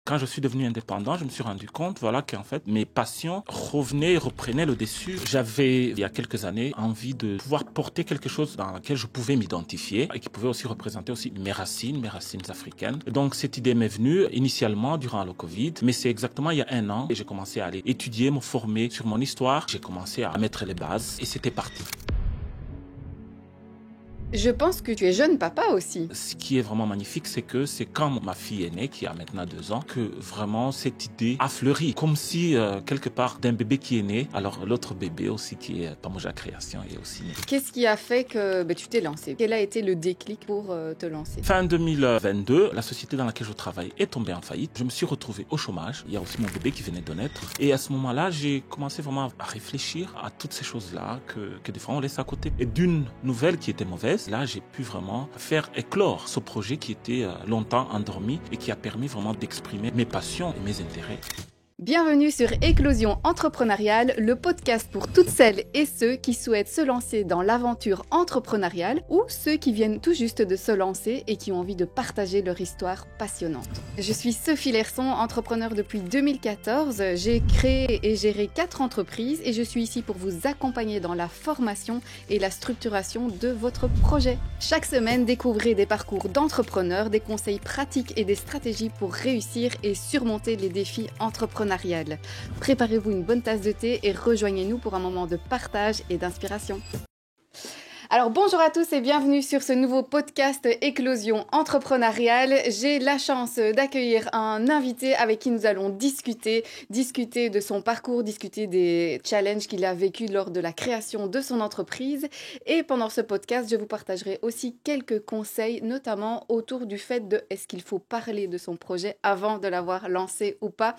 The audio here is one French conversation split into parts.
Quand je suis devenu indépendant, je me suis rendu compte qu'en fait, mes passions reprenaient le dessus. J'avais, il y a quelques années, envie de pouvoir porter quelque chose dans lequel je pouvais m'identifier et qui pouvait aussi représenter aussi mes racines africaines. Et donc, cette idée m'est venue initialement durant le Covid, mais c'est exactement il y a un an et j'ai commencé à aller étudier, me former sur mon histoire. J'ai commencé à mettre les bases et c'était parti. Je pense que tu es jeune papa aussi. Ce qui est vraiment magnifique, c'est que c'est quand ma fille est née, qui a maintenant 2 ans, que vraiment cette idée a fleuri. Comme si, quelque part, d'un bébé qui est né, alors l'autre bébé aussi qui est Pamoja Création est aussi né. Qu'est-ce qui a fait que tu t'es lancé? Quel a été le déclic pour te lancer? Fin 2022, la société dans laquelle je travaille est tombée en faillite. Je me suis retrouvé au chômage. Il y a aussi mon bébé qui venait de naître. Et à ce moment-là, j'ai commencé vraiment à réfléchir à toutes ces choses-là que des fois on laisse à côté. Et d'une nouvelle qui était mauvaise, là, j'ai pu vraiment faire éclore ce projet qui était longtemps endormi et qui a permis vraiment d'exprimer mes passions et mes intérêts. Bienvenue sur Éclosion entrepreneuriale, le podcast pour toutes celles et ceux qui souhaitent se lancer dans l'aventure entrepreneuriale ou ceux qui viennent tout juste de se lancer et qui ont envie de partager leur histoire passionnante. Je suis Sophie Lerson, entrepreneur depuis 2014. J'ai créé et géré 4 entreprises et je suis ici pour vous accompagner dans la formation et la structuration de votre projet. Chaque semaine, découvrez des parcours d'entrepreneurs, des conseils pratiques et des stratégies pour réussir et surmonter les défis entrepreneuriaux. Préparez-vous une bonne tasse de thé et rejoignez-nous pour un moment de partage et d'inspiration. Alors bonjour à tous et bienvenue sur ce nouveau podcast Éclosion entrepreneuriale. J'ai la chance d'accueillir un invité avec qui nous allons discuter de son parcours, discuter des challenges qu'il a vécu lors de la création de son entreprise. Et pendant ce podcast, je vous partagerai aussi quelques conseils, notamment autour du fait de est-ce qu'il faut parler de son projet avant de l'avoir lancé ou pas.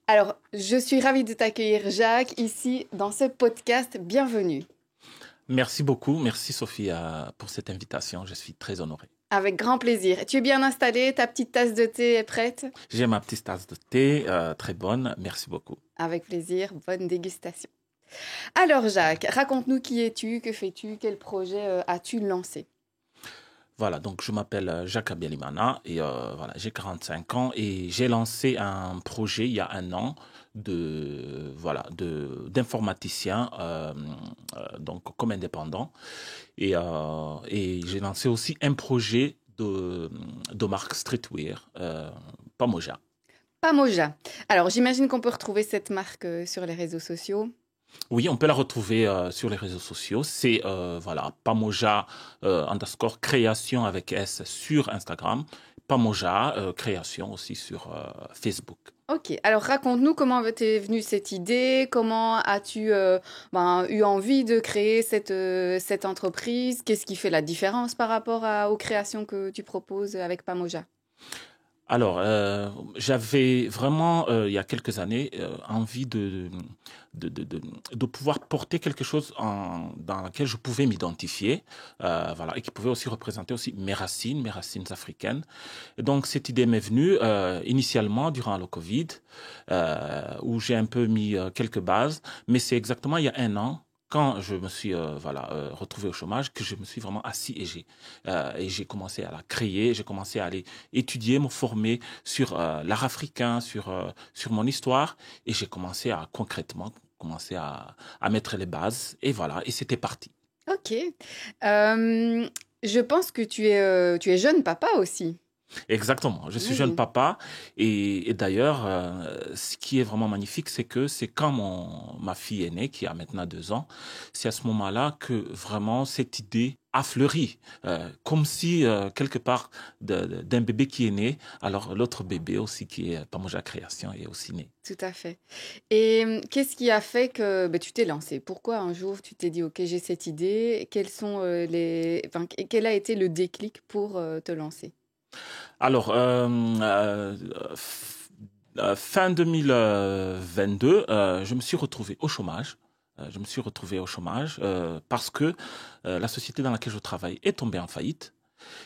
Alors, je suis ravie de t'accueillir, Jacques, ici dans ce podcast. Bienvenue. Merci beaucoup. Merci, Sophie, pour cette invitation. Je suis très honoré. Avec grand plaisir. Tu es bien installée? Ta petite tasse de thé est prête? J'ai ma petite tasse de thé, très bonne. Merci beaucoup. Avec plaisir. Bonne dégustation. Alors, Jacques, raconte-nous qui es-tu, que fais-tu, quel projet as-tu lancé? Voilà, donc je m'appelle Jacques Abialimana et j'ai 45 ans et j'ai lancé un projet il y a un an d'informaticien donc comme indépendant et j'ai lancé aussi un projet de marque streetwear Pamoja. Pamoja. Alors, j'imagine qu'on peut retrouver cette marque sur les réseaux sociaux. Oui, on peut la retrouver sur les réseaux sociaux. C'est Pamoja _ création avec S sur Instagram. Pamoja création aussi sur Facebook. Ok, alors raconte-nous comment t'es venue cette idée, comment as-tu eu envie de créer cette entreprise, qu'est-ce qui fait la différence par rapport aux créations que tu proposes avec Pamoja? Alors, j'avais vraiment, il y a quelques années, envie de pouvoir porter quelque chose dans lequel je pouvais m'identifier, et qui pouvait aussi représenter aussi mes racines africaines. Et donc, cette idée m'est venue initialement durant le Covid, où j'ai un peu mis quelques bases, mais c'est exactement il y a un an, quand je me suis retrouvé au chômage, que je me suis vraiment assis et j'ai commencé à la créer, j'ai commencé à aller étudier, me former sur l'art africain, sur mon histoire, et j'ai commencé à concrètement mettre les bases, et voilà, et c'était parti. Ok. Je pense que tu es jeune papa aussi. Exactement, je suis Oui. jeune papa et d'ailleurs, ce qui est vraiment magnifique, c'est que c'est quand ma fille est née, qui a maintenant 2 ans, c'est à ce moment-là que vraiment cette idée a fleuri, comme si quelque part d'un bébé qui est né, alors l'autre bébé aussi qui est Pamoja Création est aussi né. Tout à fait. Et qu'est-ce qui a fait que tu t'es lancé? Pourquoi un jour tu t'es dit ok, j'ai cette idée? Quel a été le déclic pour te lancer? Alors, fin 2022, je me suis retrouvé au chômage. Parce que la société dans laquelle je travaille est tombée en faillite.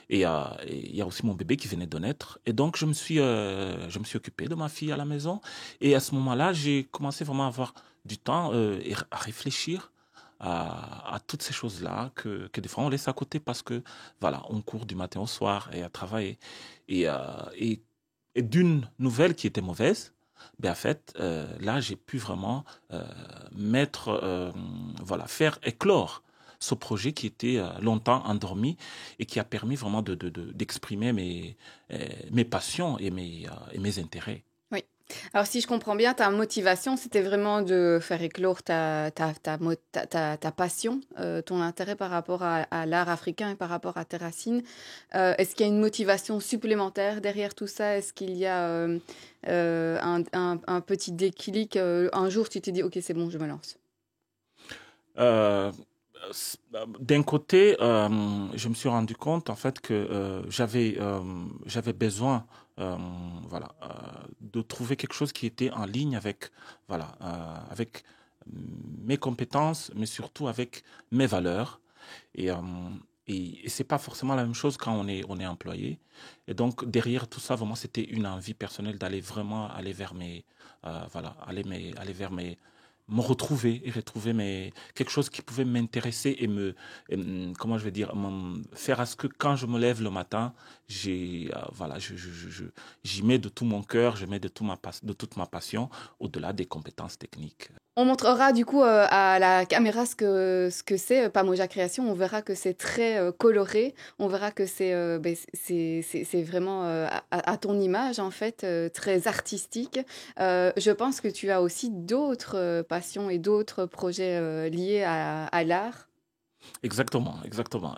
Et il y a aussi mon bébé qui venait de naître. Et donc, je me suis occupé de ma fille à la maison. Et à ce moment-là, j'ai commencé vraiment à avoir du temps et à réfléchir à toutes ces choses-là que des fois on laisse à côté parce que, voilà, on court du matin au soir et à travailler. Et et d'une nouvelle qui était mauvaise, ben en fait, là, j'ai pu vraiment mettre, voilà, faire éclore ce projet qui était longtemps endormi et qui a permis vraiment d'exprimer mes passions et mes intérêts. Oui. Alors, si je comprends bien, ta motivation, c'était vraiment de faire éclore ta passion, ton intérêt par rapport à l'art africain et par rapport à tes racines. Est-ce qu'il y a une motivation supplémentaire derrière tout ça? Est-ce qu'il y a un petit déclic? Un jour, tu t'es dit, OK, c'est bon, je me lance. Euh, D'un côté, je me suis rendu compte en fait que j'avais besoin, voilà, de trouver quelque chose qui était en ligne avec, voilà, avec mes compétences, mais surtout avec mes valeurs. Et, euh, et c'est pas forcément la même chose quand on est employé. Et donc derrière tout ça, vraiment, c'était une envie personnelle d'aller vraiment aller vers voilà, aller vers me retrouver et retrouver quelque chose qui pouvait m'intéresser comment je vais dire, faire à ce que quand je me lève le matin, voilà, j'y mets de tout mon cœur, je mets de toute ma passion, au-delà des compétences techniques. On montrera du coup à la caméra ce que c'est Pamoja Création. On verra que c'est très coloré. On verra que c'est vraiment à ton image en fait, très artistique. Je pense que tu as aussi d'autres passions et d'autres projets liés à l'art. Exactement, exactement.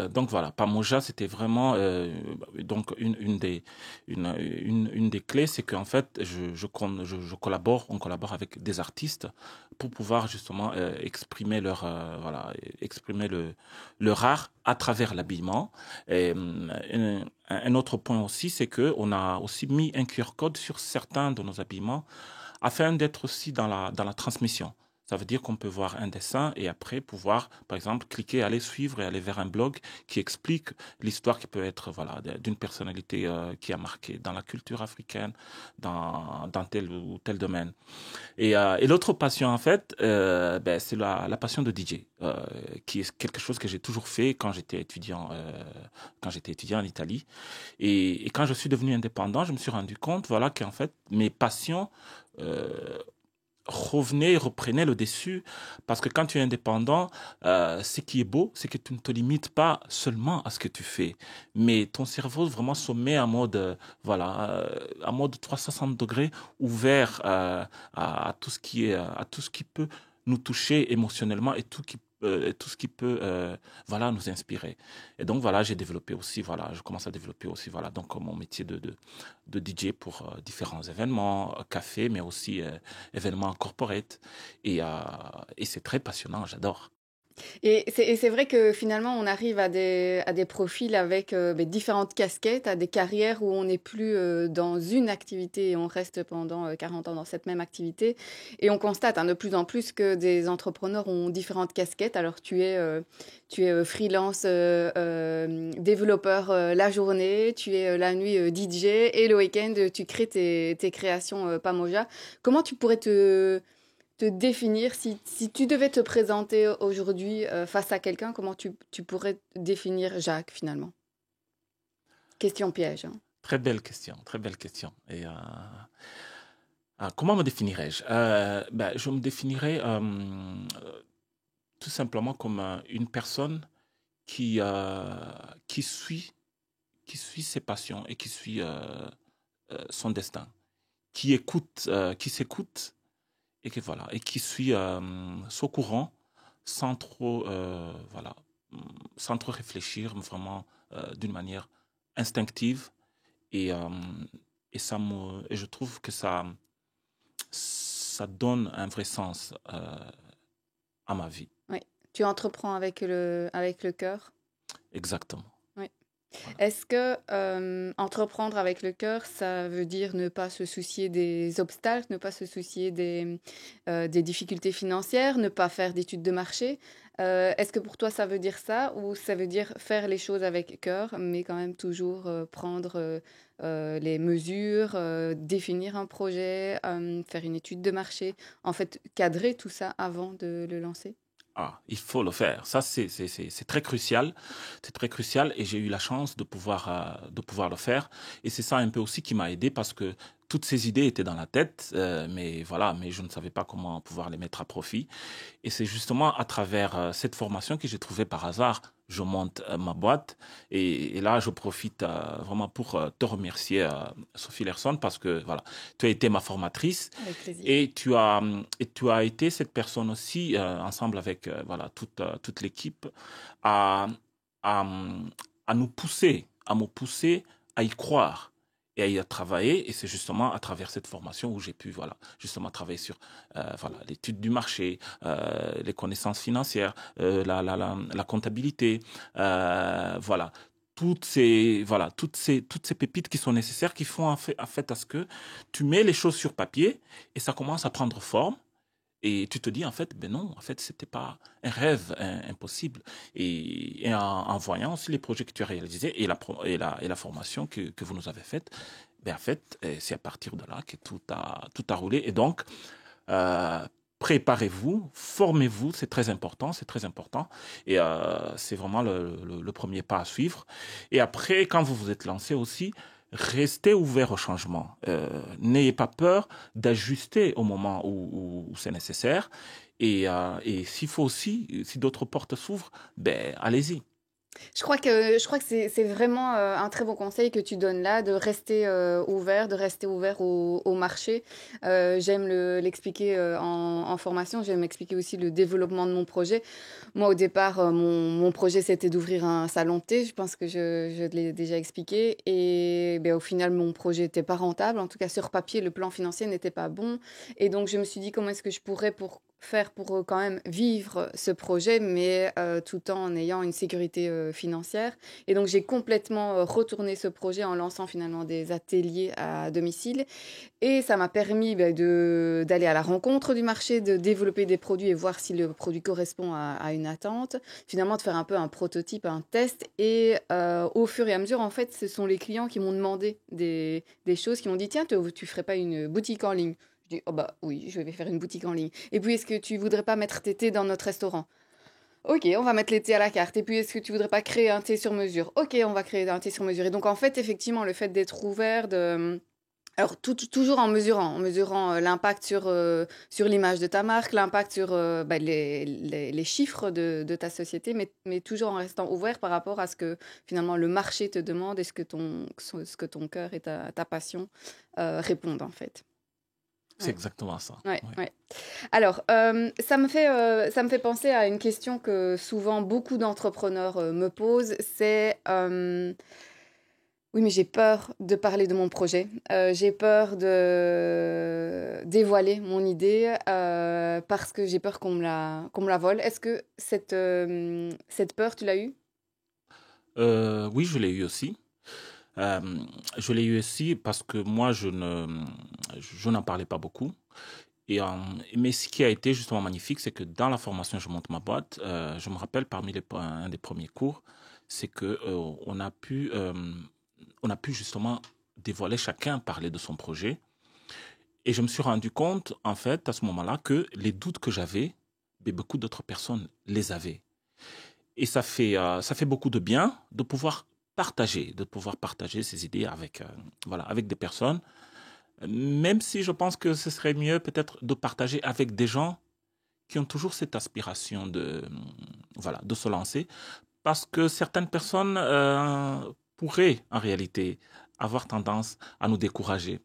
Donc voilà, Pamoja, c'était vraiment donc une des clés, c'est qu'en fait, je collabore, on collabore avec des artistes pour pouvoir justement exprimer voilà, exprimer leur art à travers l'habillement. Et un autre point aussi, c'est que on a aussi mis un QR code sur certains de nos habillements afin d'être aussi dans la transmission. Ça veut dire qu'on peut voir un dessin et après pouvoir, par exemple, cliquer, aller suivre et aller vers un blog qui explique l'histoire qui peut être voilà, d'une personnalité qui a marqué dans la culture africaine, dans tel ou tel domaine. Et l'autre passion, en fait, ben, c'est la passion de DJ, qui est quelque chose que j'ai toujours fait quand j'étais étudiant en Italie. Et quand je suis devenu indépendant, je me suis rendu compte voilà, qu'en fait, mes passions euh, reprenait le dessus. Parce que quand tu es indépendant, ce qui est beau, c'est que tu ne te limites pas seulement à ce que tu fais. Mais ton cerveau vraiment se met en mode, voilà, en mode 360 degrés, ouvert à tout ce à tout ce qui peut nous toucher émotionnellement et tout ce qui peut voilà nous inspirer. Et donc voilà, je commence à développer aussi voilà donc mon métier de DJ pour différents événements, café mais aussi événements corporate et c'est très passionnant, j'adore. Et c'est vrai que finalement, on arrive à des profils avec différentes casquettes, à des carrières où on n'est plus dans une activité et on reste pendant 40 ans dans cette même activité. Et on constate de plus en plus que des entrepreneurs ont différentes casquettes. Alors, tu es freelance développeur la journée, tu es la nuit DJ et le week-end, tu crées tes créations Pamoja. Comment tu pourrais te définir, si tu devais te présenter aujourd'hui face à quelqu'un, comment tu pourrais définir Jacques finalement? Question piège, hein. Très belle question, très belle question. Et comment me définirais-je? Ben, je me définirais tout simplement comme une personne qui, euh, qui suit, qui suit ses passions et qui suit son destin, qui s'écoute et que voilà et qui suit son courant sans trop voilà sans trop réfléchir, mais vraiment d'une manière instinctive et euh, et je trouve que ça donne un vrai sens à ma vie. Oui. Tu entreprends avec le cœur. Exactement. Oui. Voilà. Est-ce que entreprendre avec le cœur, ça veut dire ne pas se soucier des obstacles, ne pas se soucier des difficultés financières, ne pas faire d'études de marché? Est-ce que pour toi ça veut dire ça ou ça veut dire faire les choses avec cœur, mais quand même toujours prendre les mesures, définir un projet, faire une étude de marché, en fait cadrer tout ça avant de le lancer? Il faut le faire. Ça, c'est très crucial. C'est très crucial et j'ai eu la chance de pouvoir le faire. Et c'est ça un peu aussi qui m'a aidé parce que toutes ces idées étaient dans la tête, mais voilà, mais je ne savais pas comment pouvoir les mettre à profit. Et c'est justement à travers cette formation que j'ai trouvé par hasard. Je monte ma boîte et là, je profite vraiment pour te remercier, Sophie Lerson, parce que voilà, tu as été ma formatrice. Avec plaisir. Et tu as été cette personne aussi, ensemble avec voilà, toute l'équipe, à, à, à nous pousser, à me pousser à y croire et à y travailler. Et c'est justement à travers cette formation où j'ai pu voilà, justement travailler sur voilà, l'étude du marché, les connaissances financières, la comptabilité, voilà. Toutes ces pépites qui sont nécessaires, qui font en fait à ce que tu mets les choses sur papier et ça commence à prendre forme. Et tu te dis, en fait, ben non, en fait, c'était pas un rêve impossible. En voyant aussi les projets que tu as réalisés et la formation que vous nous avez faite, ben en fait, c'est à partir de là que tout a roulé. Et donc, euh, préparez-vous, formez-vous, c'est très important, c'est très important. Et c'est vraiment le premier pas à suivre. Et après, quand vous vous êtes lancé aussi, restez ouvert au changement. N'ayez pas peur d'ajuster au moment où c'est nécessaire. Et s'il faut aussi, si d'autres portes s'ouvrent, ben allez-y. Je crois que c'est vraiment un très bon conseil que tu donnes là, de rester ouvert, de rester ouvert au marché. J'aime l'expliquer en formation, j'aime expliquer aussi le développement de mon projet. Moi, au départ, mon projet, c'était d'ouvrir un salon de thé. Je pense que je te l'ai déjà expliqué. Et ben, au final, mon projet n'était pas rentable. En tout cas, sur papier, le plan financier n'était pas bon. Et donc, je me suis dit, comment est-ce que je pourrais faire pour quand même vivre ce projet, mais tout en ayant une sécurité financière. Et donc, j'ai complètement retourné ce projet en lançant finalement des ateliers à domicile. Et ça m'a permis d'aller à la rencontre du marché, de développer des produits et voir si le produit correspond à une attente. Finalement, de faire un peu un prototype, un test. Et au fur et à mesure, en fait, ce sont les clients qui m'ont demandé des choses, qui m'ont dit, tiens, tu ferais pas une boutique en ligne? Je dis, oh bah oui, je vais faire une boutique en ligne. Et puis, est-ce que tu voudrais pas mettre tes thés dans notre restaurant? Ok, on va mettre les thés à la carte. Et puis, est-ce que tu voudrais pas créer un thé sur mesure? Ok, on va créer un thé sur mesure. Et donc, en fait, effectivement, le fait d'être ouvert, alors, toujours en mesurant l'impact sur l'image de ta marque, l'impact sur les chiffres de ta société, mais toujours en restant ouvert par rapport à ce que finalement le marché te demande et ce que ton cœur et ta passion répondent en fait. C'est Ouais. exactement ça. Ouais, Ouais. ouais. Alors, ça me fait penser à une question que souvent beaucoup d'entrepreneurs me posent, c'est oui, mais j'ai peur de parler de mon projet. J'ai peur de dévoiler mon idée parce que j'ai peur qu'on me la vole. Est-ce que cette peur, tu l'as eue? Oui, je l'ai eu aussi. Euh, je l'ai eu aussi parce que moi, je n'en parlais pas beaucoup. Mais ce qui a été justement magnifique, c'est que dans la formation Je monte ma boîte, je me rappelle un des premiers cours, c'est que on a pu justement dévoiler chacun parler de son projet. Et je me suis rendu compte, en fait, à ce moment-là, que les doutes que j'avais, ben, beaucoup d'autres personnes les avaient. Et ça fait beaucoup de bien de pouvoir partager ces idées avec, voilà, avec des personnes. Même si je pense que ce serait mieux peut-être de partager avec des gens qui ont toujours cette aspiration voilà, de se lancer. Parce que certaines personnes pourraient en réalité avoir tendance à nous décourager.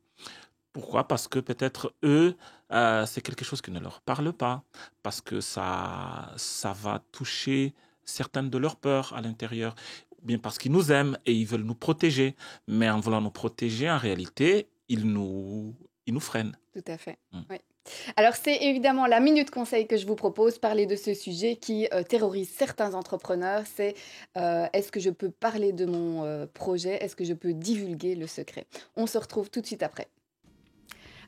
Pourquoi? Parce que peut-être eux, c'est quelque chose qui ne leur parle pas, parce que ça va toucher certaines de leurs peurs à l'intérieur, ou bien parce qu'ils nous aiment et ils veulent nous protéger. Mais en voulant nous protéger, en réalité, ils nous freinent. Tout à fait. Mm. Oui. Alors, c'est évidemment la minute conseil que je vous propose, parler de ce sujet qui terrorise certains entrepreneurs. C'est est-ce que je peux parler de mon projet? Est-ce que je peux divulguer le secret? On se retrouve tout de suite après.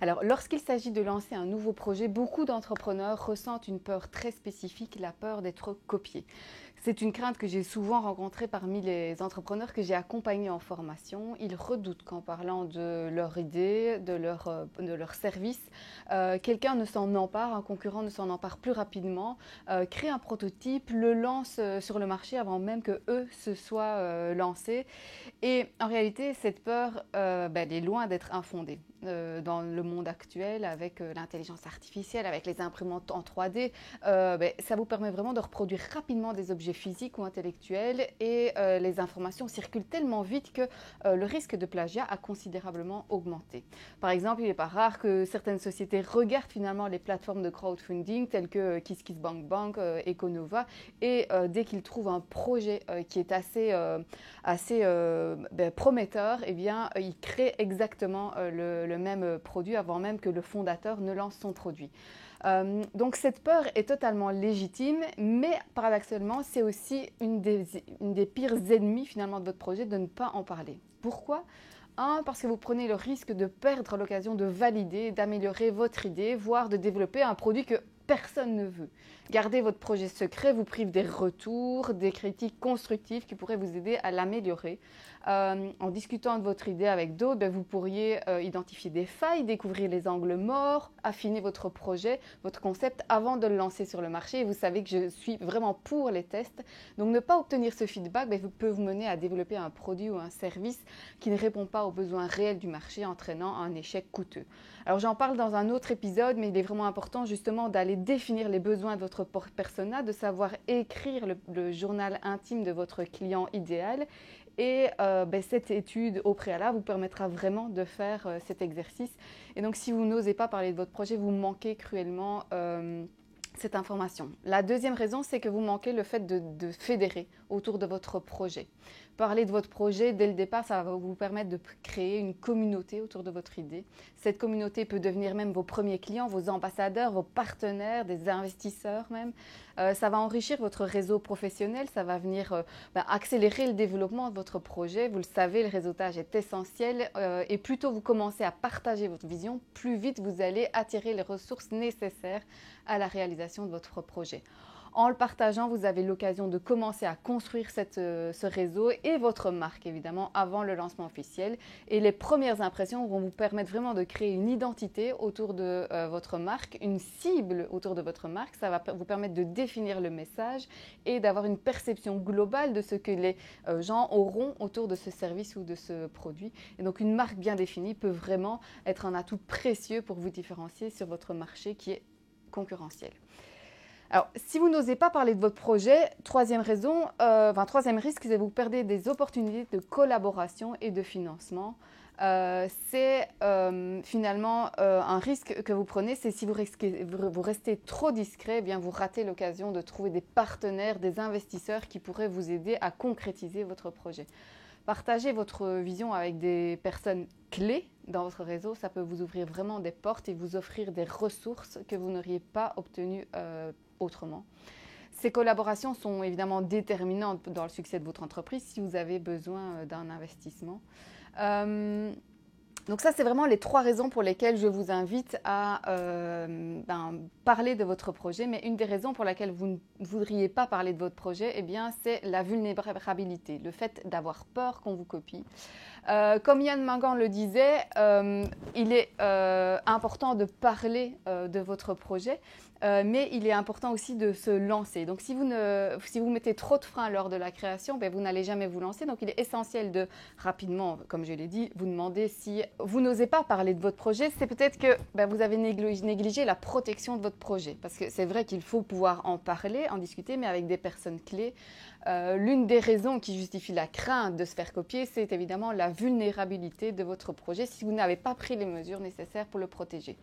Alors, lorsqu'il s'agit de lancer un nouveau projet, beaucoup d'entrepreneurs ressentent une peur très spécifique, la peur d'être copiés. C'est une crainte que j'ai souvent rencontrée parmi les entrepreneurs que j'ai accompagnés en formation. Ils redoutent qu'en parlant de leur idée, de leur service, quelqu'un ne s'en empare, un concurrent ne s'en empare plus rapidement, crée un prototype, le lance sur le marché avant même que eux se soient lancés. Et en réalité, cette peur, elle est loin d'être infondée. Dans le monde actuel, avec l'intelligence artificielle, avec les imprimantes en 3D, ça vous permet vraiment de reproduire rapidement des objets physiques ou intellectuels et les informations circulent tellement vite que le risque de plagiat a considérablement augmenté. Par exemple, il n'est pas rare que certaines sociétés regardent finalement les plateformes de crowdfunding telles que KissKissBankBank, Econova et dès qu'ils trouvent un projet qui est assez prometteur, eh bien, ils créent exactement le même produit avant même que le fondateur ne lance son produit. Donc cette peur est totalement légitime, mais paradoxalement, c'est aussi une des pires ennemis finalement de votre projet de ne pas en parler. Pourquoi ? Parce que vous prenez le risque de perdre l'occasion de valider, d'améliorer votre idée, voire de développer un produit que personne ne veut. Garder votre projet secret vous prive des retours, des critiques constructives qui pourraient vous aider à l'améliorer. En discutant de votre idée avec d'autres, vous pourriez identifier des failles, découvrir les angles morts, affiner votre projet, votre concept avant de le lancer sur le marché. Et vous savez que je suis vraiment pour les tests. Donc ne pas obtenir ce feedback peut vous mener à développer un produit ou un service qui ne répond pas aux besoins réels du marché, entraînant un échec coûteux. Alors j'en parle dans un autre épisode, mais il est vraiment important justement d'aller définir les besoins de votre persona, de savoir écrire le journal intime de votre client idéal. Et cette étude au préalable vous permettra vraiment de faire cet exercice. Et donc si vous n'osez pas parler de votre projet, vous manquez cruellement cette information. La deuxième raison, c'est que vous manquez le fait de fédérer autour de votre projet. Parler de votre projet dès le départ, ça va vous permettre de créer une communauté autour de votre idée. Cette communauté peut devenir même vos premiers clients, vos ambassadeurs, vos partenaires, des investisseurs même. Ça va enrichir votre réseau professionnel, ça va venir accélérer le développement de votre projet. Vous le savez, le réseautage est essentiel et plus tôt vous commencez à partager votre vision, plus vite vous allez attirer les ressources nécessaires à la réalisation de votre projet. En le partageant, vous avez l'occasion de commencer à construire ce réseau et votre marque, évidemment, avant le lancement officiel. Et les premières impressions vont vous permettre vraiment de créer une identité autour de votre marque, une cible autour de votre marque. Ça va vous permettre de définir le message et d'avoir une perception globale de ce que les gens auront autour de ce service ou de ce produit. Et donc, une marque bien définie peut vraiment être un atout précieux pour vous différencier sur votre marché qui est concurrentiel. Alors, si vous n'osez pas parler de votre projet, troisième risque, c'est que vous perdez des opportunités de collaboration et de financement. C'est finalement un risque que vous prenez, c'est si vous restez trop discret, eh bien vous ratez l'occasion de trouver des partenaires, des investisseurs qui pourraient vous aider à concrétiser votre projet. Partager votre vision avec des personnes clés dans votre réseau, ça peut vous ouvrir vraiment des portes et vous offrir des ressources que vous n'auriez pas obtenues autrement. Ces collaborations sont évidemment déterminantes dans le succès de votre entreprise si vous avez besoin d'un investissement. Donc ça, c'est vraiment les 3 raisons pour lesquelles je vous invite à parler de votre projet. Mais une des raisons pour laquelle vous ne voudriez pas parler de votre projet, eh bien, c'est la vulnérabilité, le fait d'avoir peur qu'on vous copie. Comme Yann Mangan le disait, il est important de parler de votre projet, mais il est important aussi de se lancer. Donc si vous mettez trop de freins lors de la création, vous n'allez jamais vous lancer. Donc il est essentiel de rapidement, comme je l'ai dit, vous demander si vous n'osez pas parler de votre projet, c'est peut-être que vous avez négligé la protection de votre projet. Parce que c'est vrai qu'il faut pouvoir en parler, en discuter, mais avec des personnes clés. L'une des raisons qui justifie la crainte de se faire copier, c'est évidemment la vulnérabilité de votre projet si vous n'avez pas pris les mesures nécessaires pour le protéger.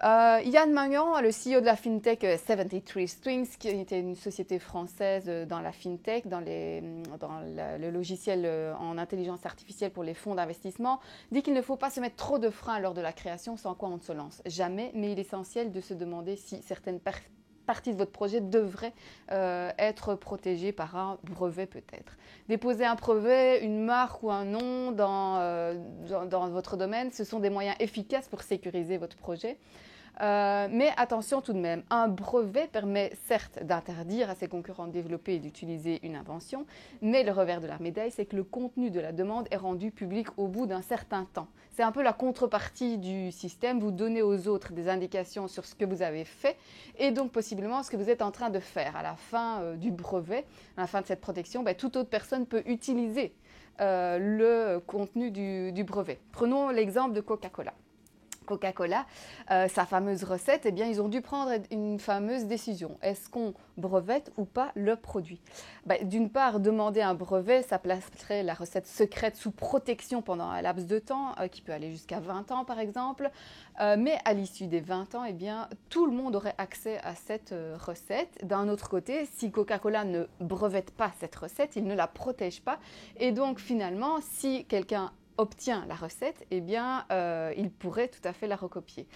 Yann Mangan, le CEO de la FinTech 73 Strings, qui était une société française dans la FinTech, dans le logiciel en intelligence artificielle pour les fonds d'investissement, dit qu'il ne faut pas se mettre trop de freins lors de la création, sans quoi on ne se lance jamais, mais il est essentiel de se demander si certaines partie de votre projet devrait être protégée par un brevet peut-être. Déposer un brevet, une marque ou un nom dans votre domaine, ce sont des moyens efficaces pour sécuriser votre projet. Mais attention tout de même, un brevet permet certes d'interdire à ses concurrents de développer et d'utiliser une invention, mais le revers de la médaille, c'est que le contenu de la demande est rendu public au bout d'un certain temps. C'est un peu la contrepartie du système, vous donnez aux autres des indications sur ce que vous avez fait et donc possiblement ce que vous êtes en train de faire. À la fin du brevet, à la fin de cette protection, toute autre personne peut utiliser le contenu du brevet. Prenons l'exemple de Coca-Cola. Coca-Cola, sa fameuse recette, eh bien, ils ont dû prendre une fameuse décision. Est-ce qu'on brevette ou pas le produit? D'une part, demander un brevet, ça placerait la recette secrète sous protection pendant un laps de temps, qui peut aller jusqu'à 20 ans par exemple. Mais à l'issue des 20 ans, eh bien, tout le monde aurait accès à cette recette. D'un autre côté, si Coca-Cola ne brevette pas cette recette, il ne la protège pas. Et donc finalement, si quelqu'un obtient la recette, eh bien, il pourrait tout à fait la recopier.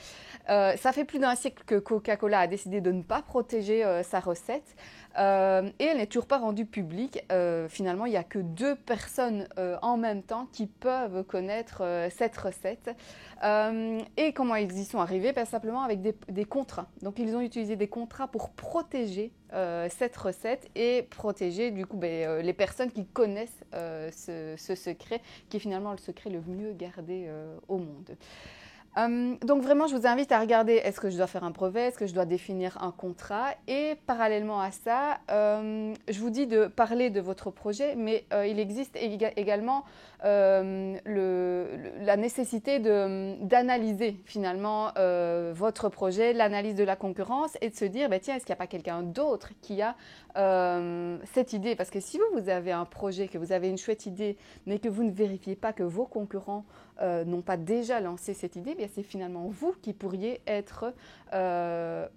Ça fait plus d'un siècle que Coca-Cola a décidé de ne pas protéger sa recette et elle n'est toujours pas rendue publique. Finalement, il n'y a que 2 personnes en même temps qui peuvent connaître cette recette. Et comment ils y sont arrivés? Simplement avec des contrats. Donc, ils ont utilisé des contrats pour protéger cette recette et protéger du coup les personnes qui connaissent ce secret, qui est finalement le secret le mieux gardé au monde. Donc vraiment, je vous invite à regarder, est-ce que je dois faire un brevet, est-ce que je dois définir un contrat? Et parallèlement à ça, je vous dis de parler de votre projet, mais il existe également la nécessité d'analyser finalement votre projet, l'analyse de la concurrence et de se dire, tiens, est-ce qu'il n'y a pas quelqu'un d'autre qui a cette idée? Parce que si vous avez un projet, que vous avez une chouette idée, mais que vous ne vérifiez pas que vos concurrents n'ont pas déjà lancé cette idée, c'est finalement vous qui pourriez être le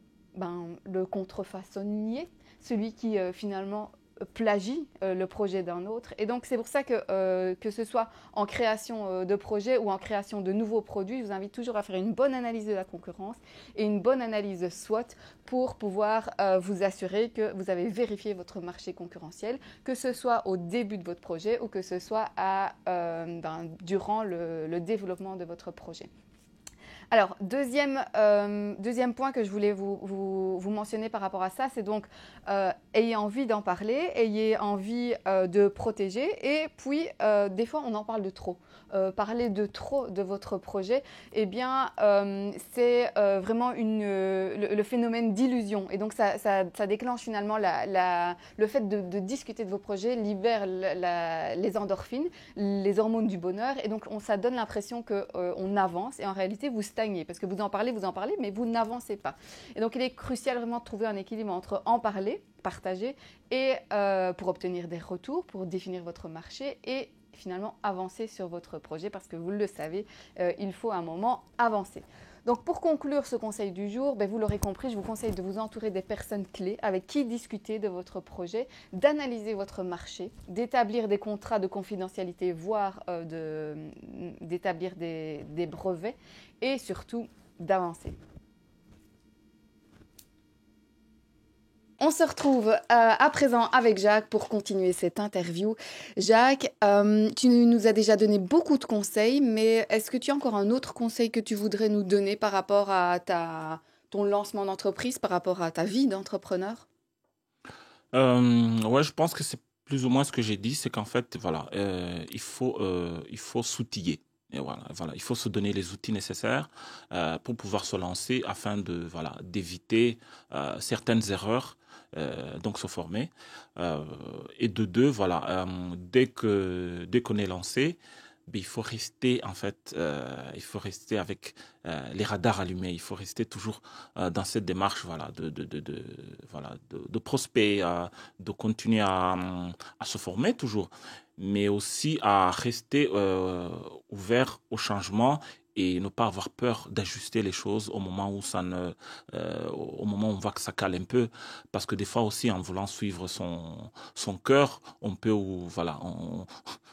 contrefaçonnier, celui qui finalement plagie le projet d'un autre. Et donc c'est pour ça que ce soit en création de projets ou en création de nouveaux produits, je vous invite toujours à faire une bonne analyse de la concurrence et une bonne analyse SWOT pour pouvoir vous assurer que vous avez vérifié votre marché concurrentiel, que ce soit au début de votre projet ou que ce soit durant le développement de votre projet. Alors, deuxième point que je voulais vous mentionner par rapport à ça, c'est donc ayez envie d'en parler, ayez envie de protéger et puis des fois on en parle de trop. Parler de trop de votre projet, eh bien c'est vraiment le phénomène d'illusion et donc ça déclenche finalement le fait de discuter de vos projets, libère les endorphines, les hormones du bonheur et donc ça donne l'impression qu'on avance et en réalité vous stagnez parce que vous en parlez, mais vous n'avancez pas. Et donc, il est crucial vraiment de trouver un équilibre entre en parler, partager, et pour obtenir des retours, pour définir votre marché et finalement avancer sur votre projet parce que vous le savez, il faut à un moment avancer. Donc, pour conclure ce conseil du jour, vous l'aurez compris, je vous conseille de vous entourer des personnes clés avec qui discuter de votre projet, d'analyser votre marché, d'établir des contrats de confidentialité, voire d'établir des brevets et surtout d'avancer. On se retrouve à présent avec Jacques pour continuer cette interview. Jacques, tu nous as déjà donné beaucoup de conseils, mais est-ce que tu as encore un autre conseil que tu voudrais nous donner par rapport à ton lancement d'entreprise, par rapport à ta vie d'entrepreneur? Ouais, je pense que c'est plus ou moins ce que j'ai dit, c'est qu'en fait, voilà, il faut s'outiller. Et voilà, il faut se donner les outils nécessaires pour pouvoir se lancer afin d'éviter certaines erreurs, donc se former. Et de deux, dès qu'on est lancé, il faut rester avec les radars allumés. Il faut rester toujours dans cette démarche, de prospect, de continuer à se former toujours, mais aussi à rester ouvert au changement et ne pas avoir peur d'ajuster les choses au moment où au moment où on voit que ça cale un peu, parce que des fois aussi en voulant suivre son cœur, on peut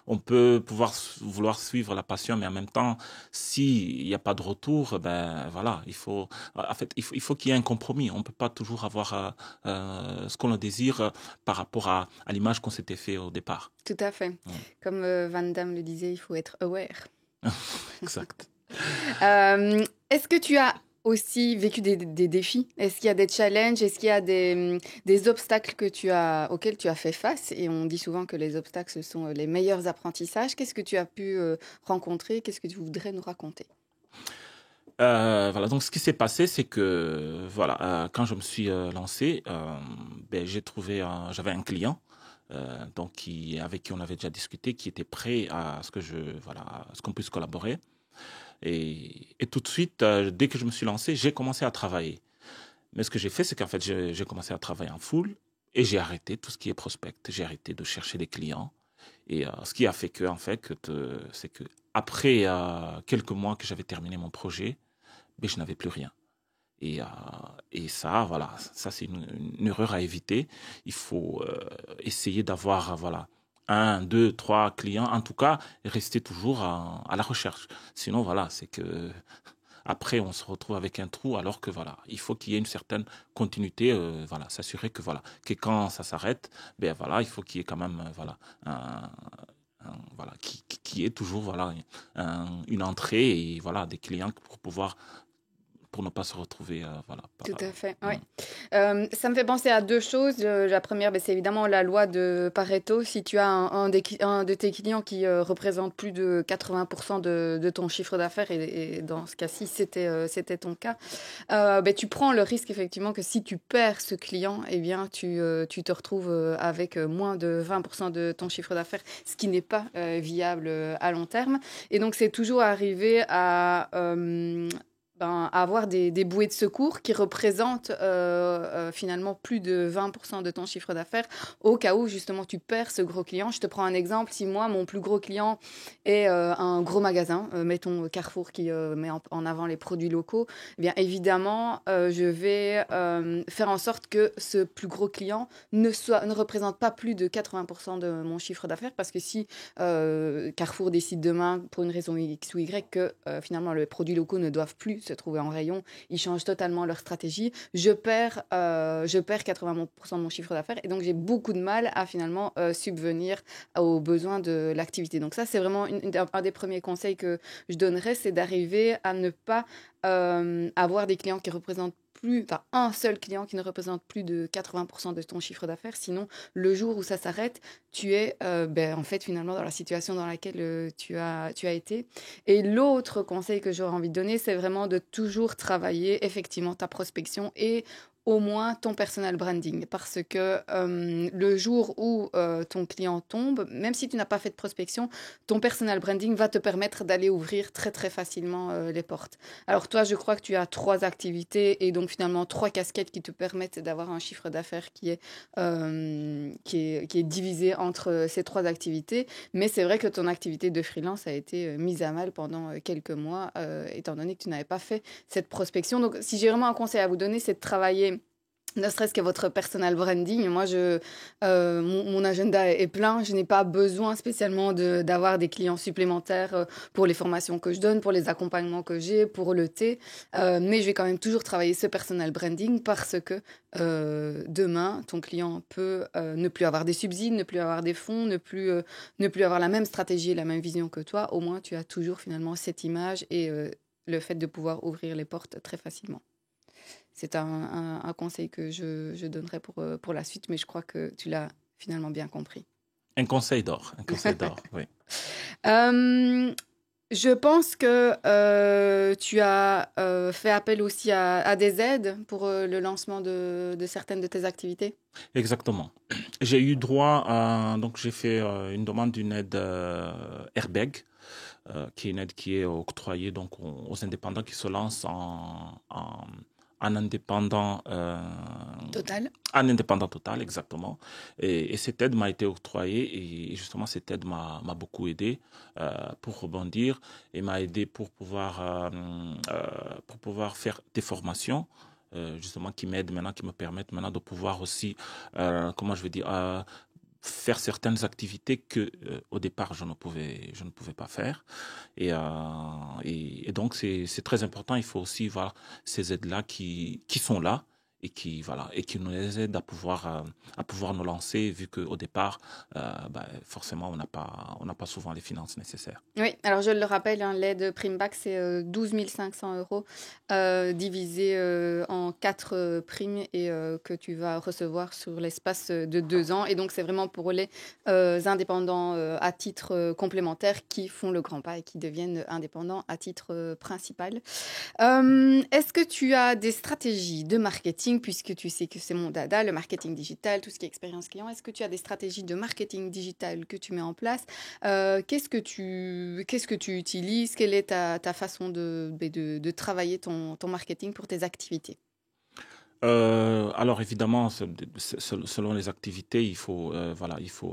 on peut vouloir suivre la passion, mais en même temps, s'il n'y a pas de retour, il faut qu'il y ait un compromis. On peut pas toujours avoir ce qu'on désire par rapport à l'image qu'on s'était fait au départ. Tout à fait. Ouais. Comme Van Damme le disait, il faut être aware. Exact. Est-ce que tu as aussi vécu des défis? Est-ce qu'il y a des challenges? Est-ce qu'il y a des obstacles auxquels tu as fait face? Et on dit souvent que les obstacles, ce sont les meilleurs apprentissages. Qu'est-ce que tu as pu rencontrer? Qu'est-ce que tu voudrais nous raconter? Voilà, donc ce qui s'est passé, c'est que voilà, quand je me suis lancé, j'ai trouvé, j'avais un client, donc avec qui on avait déjà discuté, qui était prêt à ce que voilà, à ce qu'on puisse collaborer. Et tout de suite, dès que je me suis lancé, j'ai commencé à travailler. Mais ce que j'ai fait, c'est qu'en fait, j'ai commencé à travailler en full et j'ai arrêté tout ce qui est prospect. J'ai arrêté de chercher des clients. Et ce qui a fait que, en fait, c'est que après quelques mois que j'avais terminé mon projet, mais je n'avais plus rien. Et ça, voilà, ça c'est une erreur à éviter. Il faut essayer d'avoir, voilà, un, deux, trois clients. En tout cas, rester toujours à la recherche. Sinon, voilà, c'est que après on se retrouve avec un trou. Alors que voilà, il faut qu'il y ait une certaine continuité. Voilà, s'assurer que voilà, que quand ça s'arrête, ben voilà, il faut qu'il y ait quand même, voilà, voilà, qui ait toujours voilà une entrée et voilà des clients pour ne pas se retrouver voilà. Tout à fait, Mm. oui. Ça me fait penser à deux choses. La première, c'est évidemment la loi de Pareto. Si tu as un de tes clients qui représente plus de 80% de ton chiffre d'affaires, et dans ce cas-ci, c'était ton cas, tu prends le risque effectivement que si tu perds ce client, eh bien, tu te retrouves avec moins de 20% de ton chiffre d'affaires, ce qui n'est pas viable à long terme. Et donc, c'est toujours arrivé à avoir des bouées de secours qui représentent finalement plus de 20% de ton chiffre d'affaires au cas où justement tu perds ce gros client. Je te prends un exemple. Si moi, mon plus gros client est un gros magasin, mettons Carrefour qui met en avant les produits locaux, eh bien évidemment, je vais faire en sorte que ce plus gros client ne représente pas plus de 80% de mon chiffre d'affaires, parce que si Carrefour décide demain, pour une raison X ou Y, que finalement les produits locaux ne doivent plus se trouver en rayon, ils changent totalement leur stratégie, je perds 80% de mon chiffre d'affaires, et donc j'ai beaucoup de mal à finalement subvenir aux besoins de l'activité. Donc ça, c'est vraiment un des premiers conseils que je donnerais, c'est d'arriver à ne pas avoir des clients qui représentent un seul client qui ne représente plus de 80% de ton chiffre d'affaires. Sinon, le jour où ça s'arrête, tu es en fait finalement dans la situation dans laquelle tu as été. Et l'autre conseil que j'aurais envie de donner, c'est vraiment de toujours travailler effectivement ta prospection et au moins ton personal branding, parce que le jour où ton client tombe, même si tu n'as pas fait de prospection, ton personal branding va te permettre d'aller ouvrir très très facilement les portes. Alors toi, je crois que tu as 3 activités et donc finalement 3 casquettes qui te permettent d'avoir un chiffre d'affaires qui est divisé entre ces 3 activités. Mais c'est vrai que ton activité de freelance a été mise à mal pendant quelques mois, étant donné que tu n'avais pas fait cette prospection. Donc si j'ai vraiment un conseil à vous donner, c'est de travailler ne serait-ce que votre personal branding. Moi, mon agenda est plein. Je n'ai pas besoin spécialement d'avoir des clients supplémentaires pour les formations que je donne, pour les accompagnements que j'ai, pour le thé. Mais je vais quand même toujours travailler ce personal branding, parce que demain, ton client peut ne plus avoir des subsides, ne plus avoir des fonds, ne plus avoir la même stratégie et la même vision que toi. Au moins, tu as toujours finalement cette image et le fait de pouvoir ouvrir les portes très facilement. C'est un conseil que je donnerais pour la suite, mais je crois que tu l'as finalement bien compris. Un conseil d'or, oui. Je pense que tu as fait appel aussi à des aides pour le lancement de certaines de tes activités. Exactement. J'ai eu droit donc j'ai fait une demande d'une aide Airbag, qui est une aide qui est octroyée donc aux indépendants qui se lancent en indépendant Total. En indépendant total, exactement. Et cette aide m'a été octroyée, et justement cette aide m'a beaucoup aidé pour rebondir, et m'a aidé pour pouvoir faire des formations justement qui m'aident maintenant, qui me permettent maintenant de pouvoir aussi comment je vais dire faire certaines activités que au départ je ne pouvais pas faire, et donc c'est très important. Il faut aussi voir ces aides là qui sont là et qui nous aide à pouvoir nous lancer, vu qu'au départ, forcément, on n'a pas souvent les finances nécessaires. Oui, alors je le rappelle, hein, l'aide Primeback, c'est 12 500 euros divisé en 4 primes et que tu vas recevoir sur l'espace de 2 ans. Et donc, c'est vraiment pour les indépendants à titre complémentaire qui font le grand pas et qui deviennent indépendants à titre principal. Est-ce que tu as des stratégies de marketing, puisque tu sais que c'est mon dada, le marketing digital, tout ce qui est expérience client, est-ce que tu as des stratégies de marketing digital que tu mets en place? Qu'est-ce que tu utilises? Quelle est ta façon de travailler ton marketing pour tes activités? Alors évidemment, selon les activités, il faut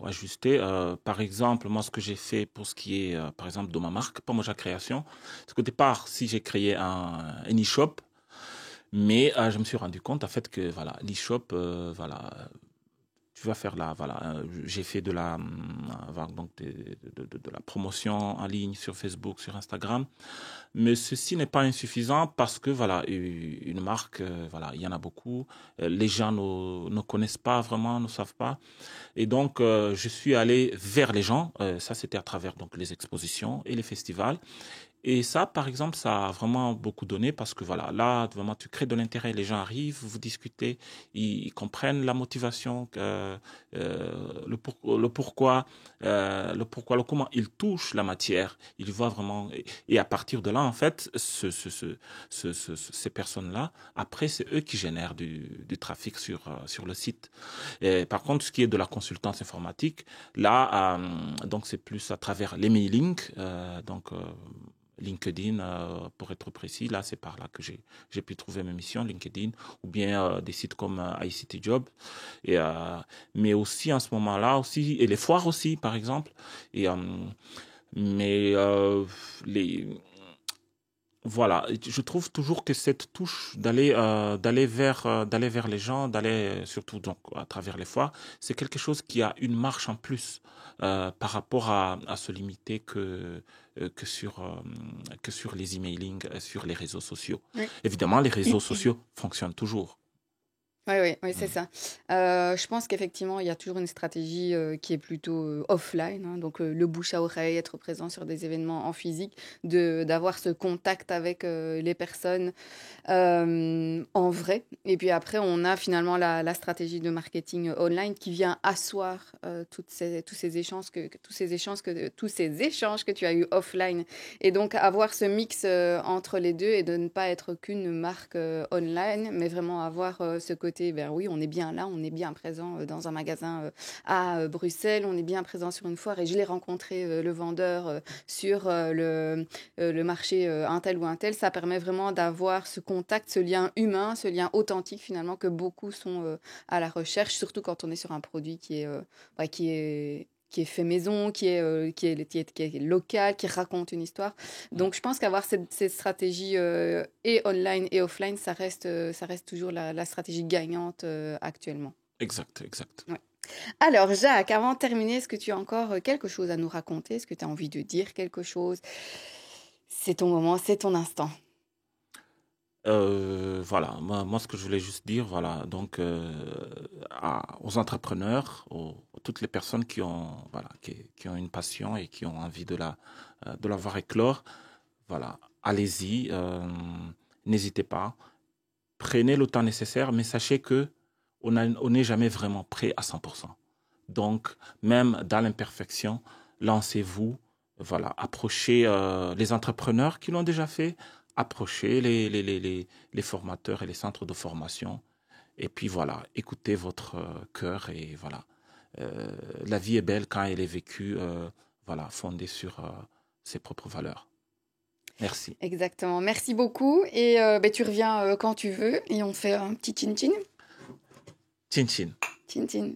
ajuster. Par exemple, moi, ce que j'ai fait pour ce qui est, par exemple, de ma marque, Pomoja Création, c'est qu'au départ, si j'ai créé un e-shop, mais je me suis rendu compte en fait que voilà, l'e-shop, tu vas faire j'ai fait donc de la promotion en ligne sur Facebook, sur Instagram, mais ceci n'est pas insuffisant parce que voilà, une marque, il y en a beaucoup, les gens ne connaissent pas vraiment, ne savent pas, et donc je suis allé vers les gens. Ça c'était à travers donc les expositions et les festivals. Et ça, par exemple, ça a vraiment beaucoup donné parce que voilà, là, vraiment, tu crées de l'intérêt. Les gens arrivent, vous discutez, ils comprennent la motivation, le pourquoi, le comment. Ils touchent la matière. Ils voient vraiment. Et à partir de là, en fait, ces personnes-là, après, c'est eux qui génèrent du trafic sur le site. Et par contre, ce qui est de la consultance informatique, là, donc c'est plus à travers les mailings, LinkedIn, pour être précis. Là, c'est par là que j'ai pu trouver mes missions, LinkedIn, ou bien des sites comme ICT Job. Et, mais aussi, en ce moment-là, aussi, et les foires aussi, par exemple. Et, mais les... Voilà, je trouve toujours que cette touche d'aller vers les gens, d'aller surtout donc à travers les foires, c'est quelque chose qui a une marche en plus par rapport à se limiter que sur les emailing, sur les réseaux sociaux. Oui. Évidemment, les réseaux sociaux fonctionnent toujours. Oui, oui, oui, c'est Mm. ça. Je pense qu'effectivement, il y a toujours une stratégie qui est plutôt offline, hein, donc le bouche à oreille, être présent sur des événements en physique, d'avoir ce contact avec les personnes en vrai. Et puis après, on a finalement la stratégie de marketing online qui vient asseoir tous ces échanges tous ces échanges que tu as eu offline. Et donc avoir ce mix entre les deux et de ne pas être qu'une marque online, mais vraiment avoir ce côté, ben oui, on est bien là, on est bien présent dans un magasin à Bruxelles, on est bien présent sur une foire et je l'ai rencontré, le vendeur, sur le marché un tel ou un tel. Ça permet vraiment d'avoir ce contact, ce lien humain, ce lien authentique finalement que beaucoup sont à la recherche, surtout quand on est sur un produit qui est fait maison, qui est local, qui raconte une histoire. Donc, je pense qu'avoir cette stratégie et online et offline, ça reste toujours la stratégie gagnante actuellement. Exact, exact. Ouais. Alors, Jacques, avant de terminer, est-ce que tu as encore quelque chose à nous raconter? Est-ce que tu as envie de dire quelque chose? C'est ton moment, c'est ton instant. Voilà, moi, ce que je voulais juste dire, voilà, donc aux entrepreneurs, à toutes les personnes qui ont une passion et qui ont envie de la voir éclore, voilà, allez-y, n'hésitez pas, prenez le temps nécessaire, mais sachez que on n'est jamais vraiment prêt à 100%. Donc, même dans l'imperfection, lancez-vous, voilà, approchez les entrepreneurs qui l'ont déjà fait, approchez les formateurs et les centres de formation, et puis voilà, écoutez votre cœur, et voilà. La vie est belle quand elle est vécue, voilà, fondée sur ses propres valeurs. Merci. Exactement. Merci beaucoup. Et ben, tu reviens quand tu veux et on fait un petit chin-chin. Chin chin. Chin-chin.